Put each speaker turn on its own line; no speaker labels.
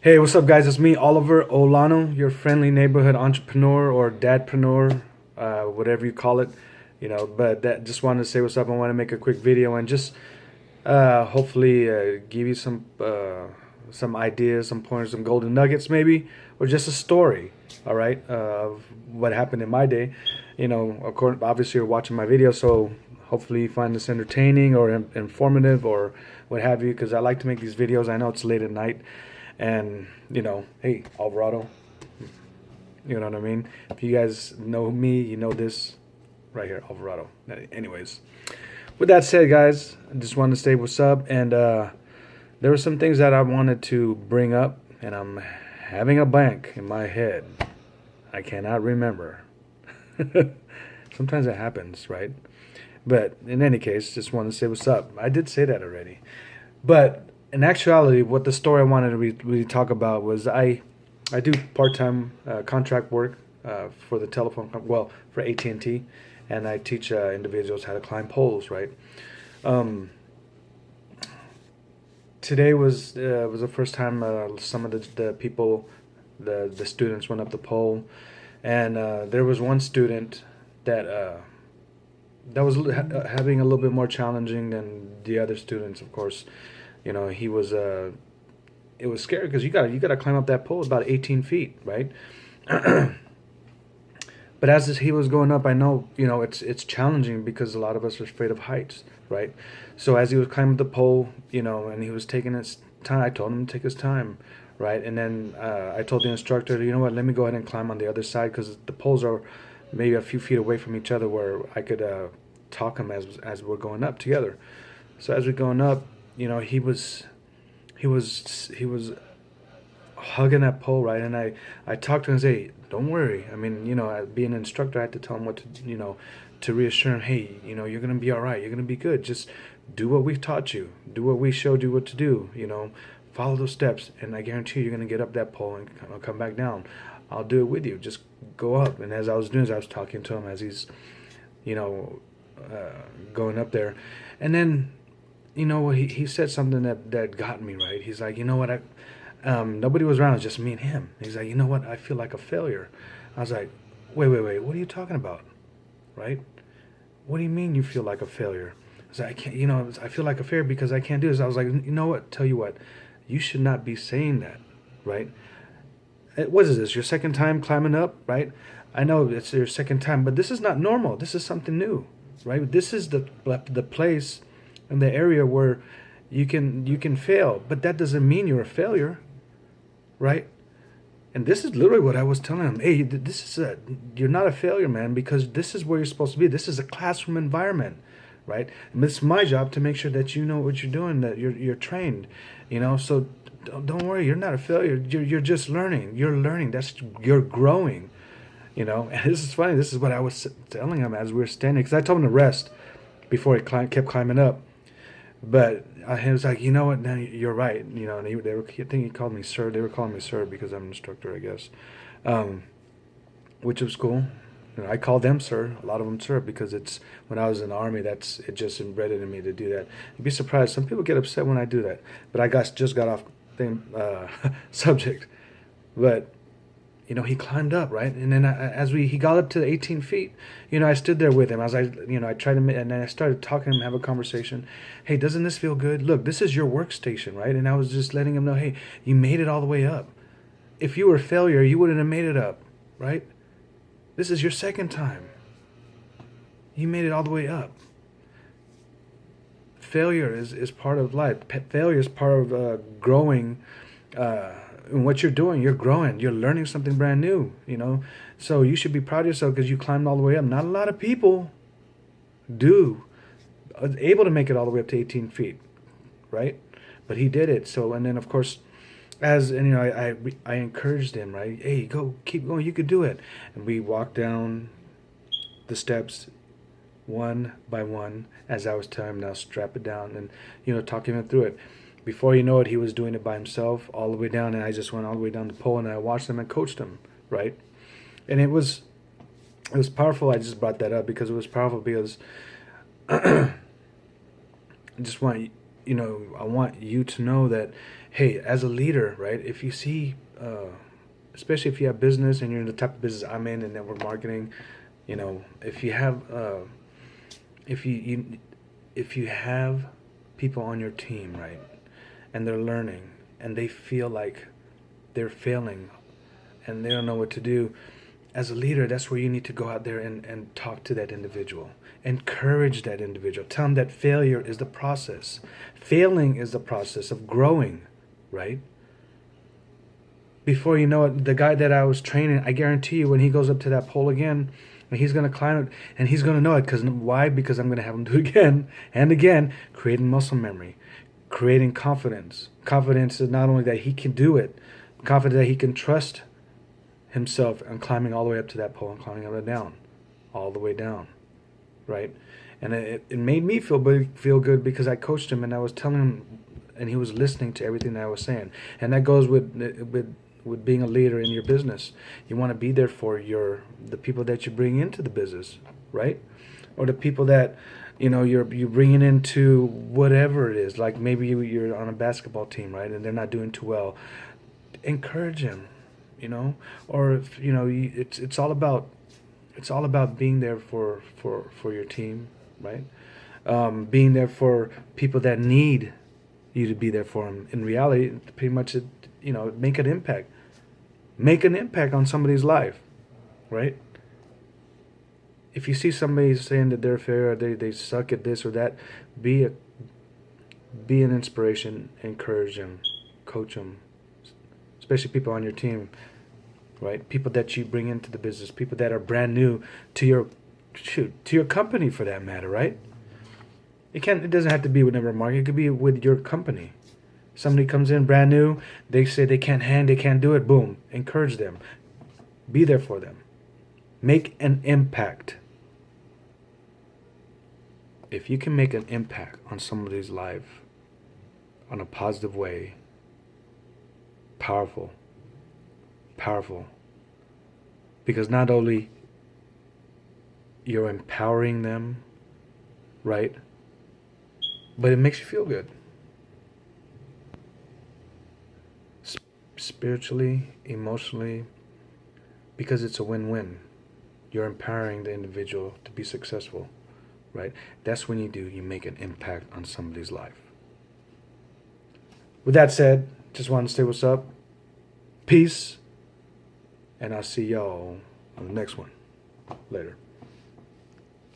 Hey, what's up, guys? It's me, OliverOlano, your friendly neighborhood entrepreneur or dadpreneur, whatever you call it. But that just wanted to say what's up. I want to make a quick video and just hopefully give you some ideas, some pointers, some golden nuggets, maybe, or just a story. All right, of what happened in my day. Obviously, you're watching my video, so hopefully you find this entertaining or informative or what have you. Because I like to make these videos. I know it's late at night, and hey, Alvarado, you know what I mean. If you guys know me, you know this right here, Alvarado. Anyways, with that said, guys, I just wanted to say what's up, and there were some things that I wanted to bring up, and I'm having a blank in my head. I cannot remember. Sometimes it happens, right? But in any case, just wanted to say what's up. I did say that already. But in actuality, what the story I wanted to really talk about was I do part-time contract work for the for AT&T, and I teach individuals how to climb poles, right? Um, Today was the first time some of the people, the students went up the pole, and there was one student that that was having a little bit more challenging than the other students. Of course, he was it was scary because you gotta climb up that pole about 18 feet, right? But he was going up, I know, it's challenging because a lot of us are afraid of heights, right? So as he was climbing the pole, and he was taking his time, I told him to take his time, right? And then I told the instructor, you know what, let me go ahead and climb on the other side because the poles are maybe a few feet away from each other where I could talk him as we're going up together. So as we're going up, he was hugging that pole, right? And I talked to him and say, don't worry. I mean, being an instructor, I had to tell him what to, to reassure him, hey, you're going to be all right. You're going to be good. Just do what we've taught you. Do what we showed you what to do, follow those steps. And I guarantee you're going to get up that pole and come back down. I'll do it with you. Just go up. And as I was doing this, I was talking to him as he's, you know, going up there. And then, he said something that got me, right? He's like, you know what, nobody was around, it was just me and him. He's like, you know what, I feel like a failure. I was like, wait, what are you talking about, right? What do you mean you feel like a failure? I was like, I can't, I feel like a failure because I can't do this. I was like, you know what, tell you what, you should not be saying that, right? What is this, your second time climbing up, right? I know it's your second time, but this is not normal. This is something new, right? This is the place and the area where you can fail, but that doesn't mean you're a failure, right? And this is literally what I was telling him. Hey, you're not a failure, man, because this is where you're supposed to be. This is a classroom environment, right? And it's my job to make sure that you know what you're doing, that you're trained, So don't worry, you're not a failure. You're just learning. You're learning. You're growing, And this is funny. This is what I was telling him as we were standing, because I told him to rest before he kept climbing up. But he was like, you know what? Now you're right. And I think he called me sir. They were calling me sir because I'm an instructor, I guess, um, which was cool. I call them sir. A lot of them sir because it's when I was in the army. It just embedded in me to do that. You'd be surprised. Some people get upset when I do that. But I just got off thing subject. But he climbed up, right? And then he got up to the 18 feet, I stood there with him. I was like, I tried to, and then I started talking to him, have a conversation. Hey, doesn't this feel good? Look, this is your workstation, right? And I was just letting him know, hey, you made it all the way up. If you were a failure, you wouldn't have made it up, right? This is your second time. You made it all the way up. Failure is part of life. Failure is part of growing. In what you're doing, you're growing, you're learning something brand new, so you should be proud of yourself because you climbed all the way up. Not a lot of people are able to make it all the way up to 18 feet, right? But he did it. So, and then of course, I encouraged him, right? Hey, keep going, you could do it. And we walked down the steps one by one as I was telling him, now strap it down, and talking him through it. Before you know it, he was doing it by himself all the way down, and I just went all the way down the pole, and I watched him and coached him, right? And it was powerful. I just brought that up because it was powerful because I just want I want you to know that hey, as a leader, right? If you see, especially if you have business and you're in the type of business I'm in, and network marketing, if you have, if if you have people on your team, right, and they're learning, and they feel like they're failing, and they don't know what to do, as a leader, that's where you need to go out there and talk to that individual. Encourage that individual. Tell them that failure is the process. Failing is the process of growing, right? Before you know it, the guy that I was training, I guarantee you, when he goes up to that pole again, and he's going to climb it, and he's going to know it. Because why? Because I'm going to have him do it again and again, creating muscle memory, creating confidence. Confidence is not only that he can do it, confidence that he can trust himself and climbing all the way up to that pole and climbing down, all the way down, right? And it made me feel good because I coached him and I was telling him, and he was listening to everything that I was saying. And that goes with being a leader in your business. You want to be there for the people that you bring into the business, right? Or the people that you're bringing into whatever it is. Like maybe you're on a basketball team, right, and they're not doing too well. Encourage them. Or if it's all about being there for your team, right? Being there for people that need you to be there for them. In reality, pretty much make an impact on somebody's life, right? If you see somebody saying that they're a failure, or they suck at this or that, be an inspiration, encourage them, coach them, especially people on your team, right? People that you bring into the business, people that are brand new to your company, for that matter, right? It doesn't have to be with network marketing. It could be with your company. Somebody comes in brand new, they say they can't do it. Boom, encourage them, be there for them, make an impact. If you can make an impact on somebody's life on a positive way, powerful. Because not only you're empowering them, right, but it makes you feel good. Spiritually, emotionally, because it's a win-win. You're empowering the individual to be successful, right? That's when you make an impact on somebody's life. With that said, just wanted to say what's up. Peace. And I'll see y'all on the next one. Later.